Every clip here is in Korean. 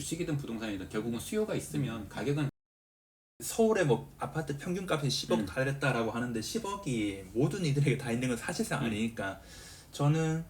주식이든 부동산이든 결국은 수요가 있으면 가격은 서울의 뭐 아파트 평균값이 10억 달했다라고 하는데 10억이 모든 이들에게 다 있는 건 사실상 아니니까 저는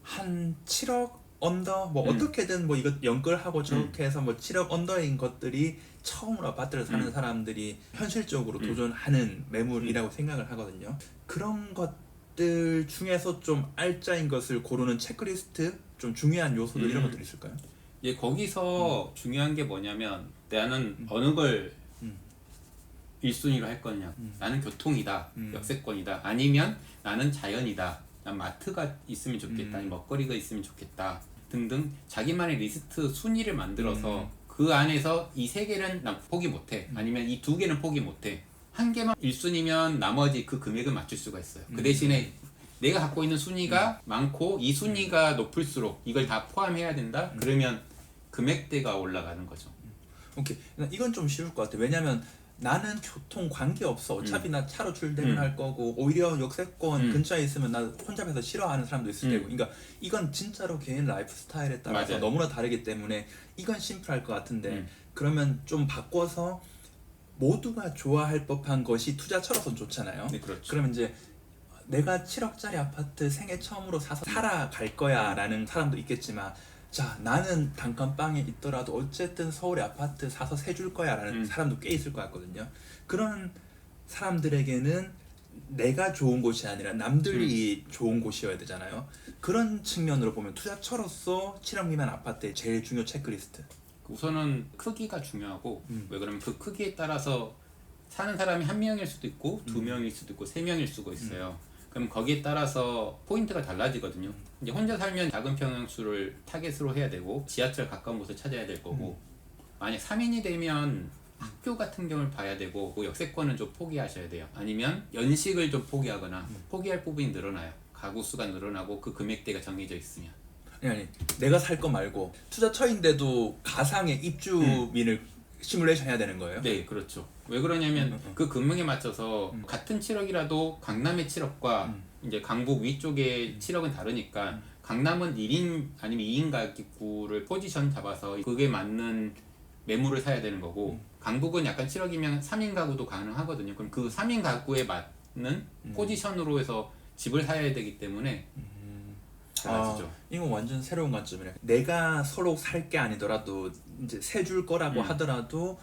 한 7억 언더 뭐 어떻게든 뭐 이거 연끌하고 저렇게 해서 뭐 7억 언더인 것들이 처음으로 아파트를 사는 사람들이 현실적으로 도전하는 매물이라고 생각을 하거든요. 그런 것들 중에서 좀 알짜인 것을 고르는 체크리스트, 좀 중요한 요소들 이런 것들이 있을까요? 예, 거기서 중요한 게 뭐냐면 나는 어느 걸 1순위로 할 거냐. 나는 교통이다, 역세권이다, 아니면 나는 자연이다, 난 마트가 있으면 좋겠다, 아니면 먹거리가 있으면 좋겠다 등등 자기만의 리스트 순위를 만들어서 그 안에서 이 세 개는 난 포기 못해, 아니면 이 두 개는 포기 못해. 한 개만 1순위면 나머지 그 금액을 맞출 수가 있어요. 그 대신에 내가 갖고 있는 순위가 많고 이 순위가 높을수록 이걸 다 포함해야 된다? 그러면 금액대가 올라가는 거죠. 오케이. 이건 좀 쉬울 것 같아. 왜냐면 나는 교통 관계없어. 어차피 나 차로 출퇴근할 거고 오히려 역세권 근처에 있으면 나 혼잡해서 싫어하는 사람도 있을 테고. 그러니까 이건 진짜로 개인 라이프 스타일에 따라서 맞아요. 너무나 다르기 때문에 이건 심플할 것 같은데 그러면 좀 바꿔서 모두가 좋아할 법한 것이 투자처로선 좋잖아요. 네, 그렇죠. 그러면 이제 내가 7억짜리 아파트 생애 처음으로 사서 살아갈 거야 라는 사람도 있겠지만 자 나는 단칸방에 있더라도 어쨌든 서울에 아파트 사서 세줄 거야 라는 사람도 꽤 있을 것 같거든요. 그런 사람들에게는 내가 좋은 곳이 아니라 남들이 좋은 곳이어야 되잖아요. 그런 측면으로 보면 투자처로서 7억 미만 아파트의 제일 중요 체크리스트. 우선은 크기가 중요하고 왜 그러면 그 크기에 따라서 사는 사람이 한 명일 수도 있고 두 명일 수도 있고 세 명일 수가 있어요. 그럼 거기에 따라서 포인트가 달라지거든요. 이제 혼자 살면 작은 평형수를 타겟으로 해야 되고 지하철 가까운 곳을 찾아야 될 거고 만약 3인이 되면 학교 같은 경우를 봐야 되고 뭐 역세권은 좀 포기하셔야 돼요. 아니면 연식을 좀 포기하거나 포기할 부분이 늘어나요. 가구 수가 늘어나고 그 금액대가 정해져 있으면. 아니 내가 살 거 말고 투자처인데도 가상의 입주민을 시뮬레이션 해야 되는 거예요? 네, 그렇죠. 왜 그러냐면 그 금액에 맞춰서 같은 7억이라도 강남의 7억과 이제 강북 위쪽의 7억은 다르니까 강남은 1인 아니면 2인 가구를 포지션 잡아서 그게 맞는 매물을 사야 되는 거고 강북은 약간 7억이면 3인 가구도 가능하거든요. 그럼 그 3인 가구에 맞는 포지션으로 해서 집을 사야 되기 때문에 달라지죠. 이건 완전 새로운 관점이네. 내가 서로 살 게 아니더라도 이제 세 줄 거라고 하더라도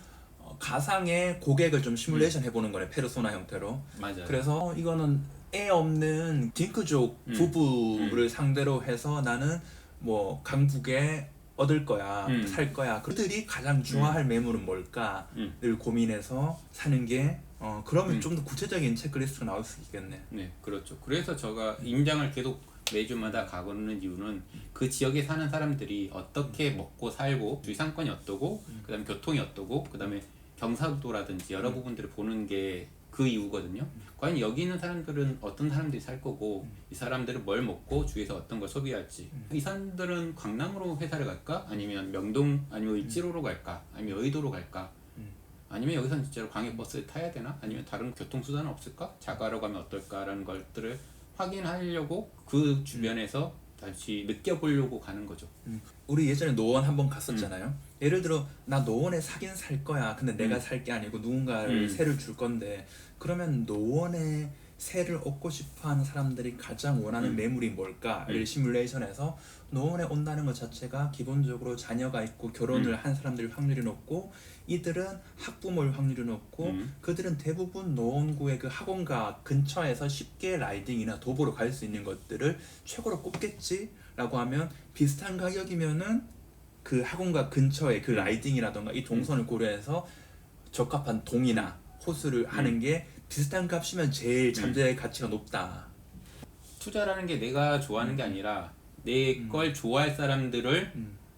가상의 고객을 좀 시뮬레이션 해보는 거네. 페르소나 형태로. 맞아요. 그래서 이거는 애 없는 딩크족 부부를 상대로 해서 나는 뭐 강북에 얻을 거야, 살 거야. 그들이 가장 좋아할 매물은 뭘까를 고민해서 사는 게 그러면 좀 더 구체적인 체크리스트가 나올 수 있겠네. 네, 그렇죠. 그래서 제가 임장을 계속 매주마다 가고는 이유는 그 지역에 사는 사람들이 어떻게 먹고 살고 주위 상권이 어떠고 그다음에 교통이 어떠고 그다음에 경사도라든지 여러 부분들을 보는 게 그 이유거든요. 과연 여기 있는 사람들은 어떤 사람들이 살 거고 이 사람들은 뭘 먹고 주위에서 어떤 걸 소비할지 이 사람들은 강남으로 회사를 갈까? 아니면 명동 아니면 을지로로 갈까? 아니면 여의도로 갈까? 아니면 여기서는 진짜로 광역버스를 타야 되나? 아니면 다른 교통수단은 없을까? 자가로 가면 어떨까라는 것들을 확인하려고 그 주변에서 다시 느껴보려고 가는 거죠. 우리 예전에 노원 한번 갔었잖아요. 예를 들어 나 노원에 사긴 살 거야. 근데 내가 살 게 아니고 누군가를 세를 줄 건데 그러면 노원에 세를 얻고 싶어하는 사람들이 가장 원하는 매물이 뭘까를 시뮬레이션해서 노원에 온다는 것 자체가 기본적으로 자녀가 있고 결혼을 한 사람들 확률이 높고 이들은 학부모일 확률이 높고 그들은 대부분 노원구의 그 학원가 근처에서 쉽게 라이딩이나 도보로 갈 수 있는 것들을 최고로 꼽겠지라고 하면 비슷한 가격이면은 그 학원가 근처에 그 라이딩이라던가 이 동선을 고려해서 적합한 동이나 호수를 하는 게 비슷한 값이면 제일 잠재의 가치가 높다. 투자라는 게 내가 좋아하는 게 아니라 내 걸 좋아할 사람들을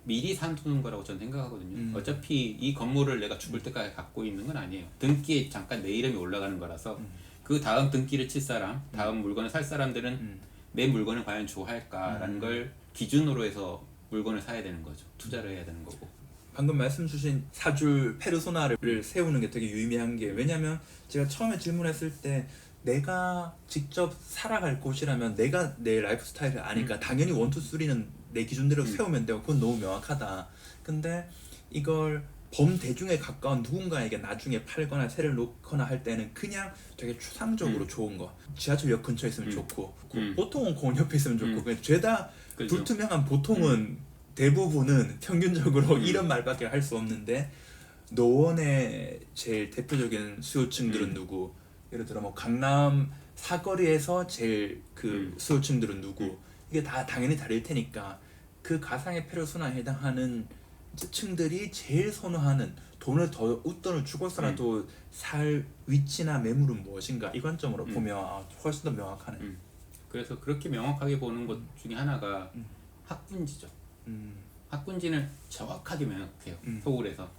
미리 사두는 거라고 저는 생각하거든요. 어차피 이 건물을 내가 죽을 때까지 갖고 있는 건 아니에요. 등기에 잠깐 내 이름이 올라가는 거라서 그 다음 등기를 칠 사람, 다음 물건을 살 사람들은 내 물건을 과연 좋아할까라는 걸 기준으로 해서 물건을 사야 되는 거죠. 투자를 해야 되는 거고. 방금 말씀 주신 사줄 페르소나를 세우는 게 되게 유의미한 게 왜냐면 제가 처음에 질문했을 때 내가 직접 살아갈 곳이라면 내가 내 라이프 스타일을 아니까 당연히 1, 2, 3는 내 기준대로 세우면 되고 그건 너무 명확하다. 근데 이걸 범대중에 가까운 누군가에게 나중에 팔거나 세를 놓거나 할 때는 그냥 되게 추상적으로 좋은 거, 지하철역 근처에 있으면 좋고, 보통은 공원 옆에 있으면 좋고, 그냥 죄다 그렇죠. 불투명한 보통은 대부분은 평균적으로 이런 말밖에 할 수 없는데, 노원의 제일 대표적인 수요층들은 누구? 예를 들어 뭐 강남 사거리에서 제일 그 수요층들은 누구? 이게 다 당연히 다를 테니까 그 가상의 페르소나에 해당하는 층들이 제일 선호하는 돈을 더 웃돈을 주고서라도 살 위치나 매물은 무엇인가, 이 관점으로 보면 훨씬 더 명확하네. 그래서 그렇게 명확하게 보는 것 중에 하나가 학군지죠. 학군지는 정확하게 명확해요. 서울에서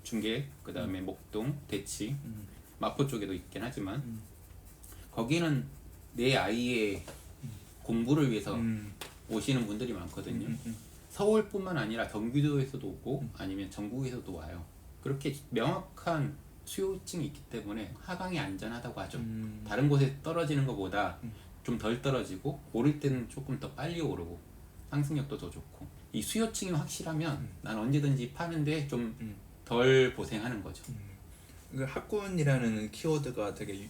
중계, 그 다음에 목동, 대치, 마포 쪽에도 있긴 하지만 거기는 내 아이의 공부를 위해서 오시는 분들이 많거든요. 서울뿐만 아니라 경기도에서도 오고 아니면 전국에서도 와요. 그렇게 명확한 수요층이 있기 때문에 하강이 안전하다고 하죠. 다른 곳에 떨어지는 것보다 좀 덜 떨어지고 오를 때는 조금 더 빨리 오르고 상승력도 더 좋고, 이 수요층이 확실하면 난 언제든지 파는데 좀 덜 고생하는 거죠. 그 학군이라는 키워드가 되게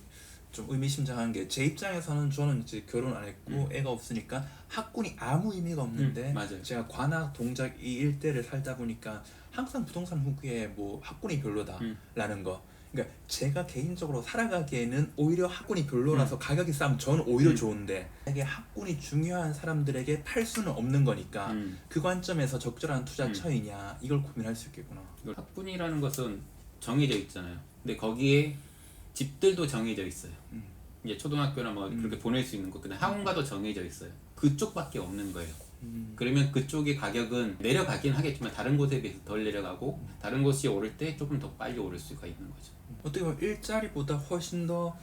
좀 의미심장한 게, 제 입장에서는 저는 이제 결혼 안 했고 애가 없으니까 학군이 아무 의미가 없는데, 맞아요. 제가 관악, 동작 이 일대를 살다 보니까 항상 부동산 후기에 뭐 학군이 별로다라는 거, 그러니까 제가 개인적으로 살아가기에는 오히려 학군이 별로라서 가격이 싸면 저는 오히려 좋은데, 이게 학군이 중요한 사람들에게 팔 수는 없는 거니까 그 관점에서 적절한 투자 처이냐, 이걸 고민할 수 있겠구나. 학군이라는 것은 정해져 있잖아요. 근데 거기에 집들도 정해져 있어요. 이제 초등학교나 뭐 그렇게 보낼 수 있는 거, 근데 학원가도 정해져 있어요. 그쪽밖에 없는 거예요. 그러면 그쪽의 가격은 내려가긴 하겠지만 다른 곳에 비해서 덜 내려가고 다른 곳이 오를 때 조금 더 빨리 오를 수가 있는 거죠. 어떻게 보면 일자리보다 훨씬 더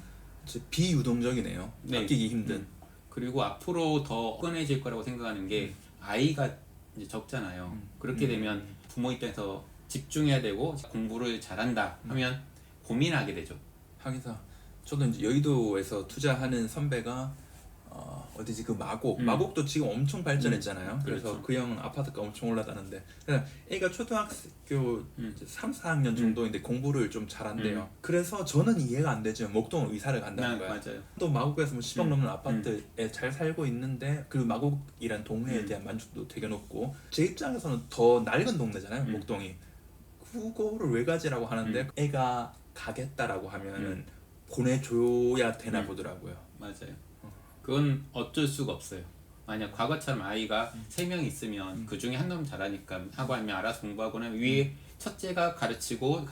이제 비유동적이네요. 네. 바뀌기 힘든. 그리고 앞으로 더 꺼내질 거라고 생각하는 게 아이가 이제 적잖아요. 그렇게 되면 부모 입장에서 집중해야 되고 공부를 잘한다 하면 고민하게 되죠. 하기사 저도 이제 여의도에서 투자하는 선배가 어디지 그 마곡도 지금 엄청 발전했잖아요. 그래서 그렇죠. 그 형은 아파트가 엄청 올라가는데, 애가 초등학교 이제 3, 4학년 정도인데 공부를 좀 잘한대요. 그래서 저는 이해가 안 되죠. 목동을 이사를 간다는 거야. 맞아요. 또 마곡에서 뭐 10억 넘는 아파트에 잘 살고 있는데 그 마곡이란 동네에 대한 만족도 되게 높고, 제 입장에서는 더 낡은 동네잖아요. 목동이. 그거를 왜 가지라고 하는데 애가 가겠다라고 하면은 보내줘야 되나 보더라고요. 맞아요. 그건 어쩔 수가 없어요. 만약 과거처럼 아이가 3명 있으면 그 중에 한 놈 잘하니까 하고 하면 알아서 공부하거나 위에 첫째가 가르치고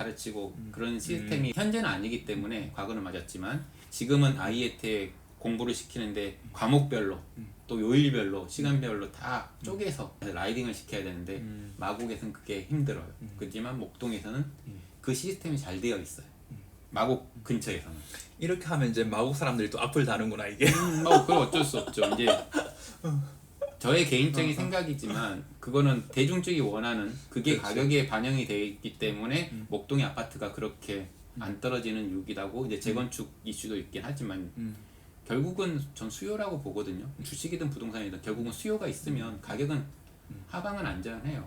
그런 시스템이 현재는 아니기 때문에, 과거는 맞았지만 지금은 아이한테 공부를 시키는데 과목별로 또 요일별로 시간별로 다 쪼개서 라이딩을 시켜야 되는데 마곡에서는 그게 힘들어요. 그렇지만 목동에서는 그 시스템이 잘 되어 있어요. 마곡 근처에서는. 이렇게 하면 이제 마곡 사람들이 또 앞을 다는구나 이게. 뭐 그건 어쩔 수 없죠. 이제 저의 개인적인 생각이지만 그거는 대중적이 원하는 그게 그렇지. 가격에 반영이 되어 있기 때문에 목동의 아파트가 그렇게 안 떨어지는 이유기라고, 이제 재건축 이슈도 있긴 하지만 결국은 전 수요라고 보거든요. 주식이든 부동산이든 결국은 수요가 있으면 가격은 하방은 안전해요.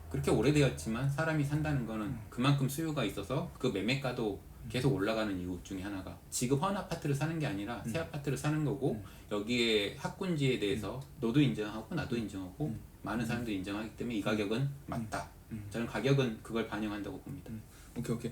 그렇게 오래되었지만 사람이 산다는 거는 그만큼 수요가 있어서 그 매매가도 계속 올라가는 이유 중에 하나가, 지금 헌 아파트를 사는 게 아니라 새 아파트를 사는 거고, 여기에 학군지에 대해서 너도 인정하고 나도 인정하고 많은 사람들이 인정하기 때문에 이 가격은 맞다. 저는 가격은 그걸 반영한다고 봅니다. 오케이.